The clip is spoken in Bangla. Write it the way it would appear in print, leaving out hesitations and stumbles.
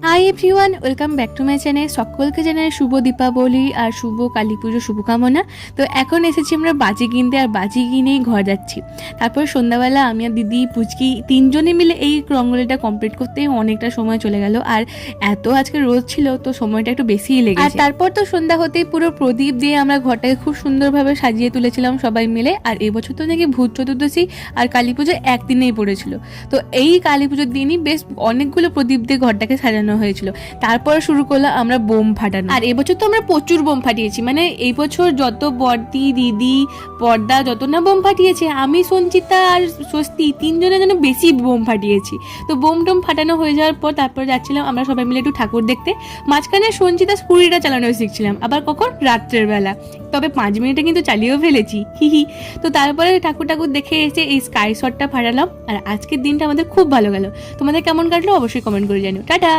Hi everyone, welcome back to my channel. সকলকে জানাই শুভ দীপাবলি আর শুভ কালী পুজো শুভকামনা। তো এখন এসেছি আমরা বাজি কিনতে, আর বাজি কিনেই ঘর যাচ্ছি। তারপর সন্ধ্যাবেলা আমি আর দিদি পুচকি তিনজনে মিলে এই রঙ্গোলিটা কমপ্লিট করতেই অনেকটা সময় চলে গেল। আর এত আজকে রোদ ছিল তো সময়টা একটু বেশিই লেগেছে। আর তারপর তো সন্ধ্যা হতেই পুরো প্রদীপ দিয়ে আমরা ঘরটাকে খুব সুন্দরভাবে সাজিয়ে তুলেছিলাম সবাই মিলে। আর এবছর তো নাকি ভূত চতুর্দশী আর কালী পুজো একদিনেই পড়েছিল। তো এই কালী পুজোর দিনই বেশ অনেকগুলো প্রদীপ দিয়ে ঘরটাকে সাজানো হয়েছিল। তারপরে শুরু করলাম আমরা বোম ফাটানো। আর এবছর তো আমরা প্রচুর বোম ফাটিয়েছি, মানে এই বছর যত বড়দি দিদি পর্দা যত না বোম ফাটিয়েছে, আমি সঞ্চিতা আর স্বস্তি তিনজনের জন্য বেশি বোম ফাটিয়েছি। তো বোম টোম ফাটানো হয়ে যাওয়ার পর তারপরে যাচ্ছিলাম আমরা সবাই মিলে একটু ঠাকুর দেখতে। মাঝখানে সঞ্চিতা স্কুটিটা চালানো শিখছিলাম, আবার কখন রাত্রের বেলা, তবে 5 মিনিটে কিন্তু চালিয়েও ফেলেছি, হিহি। তো তারপরে ঠাকুর দেখে এসে এই স্কাই শটটা ফাটালাম। আর আজকের দিনটা আমাদের খুব ভালো গেল। তোমাদের কেমন কাটলো অবশ্যই কমেন্ট করে জানিও। টাটা।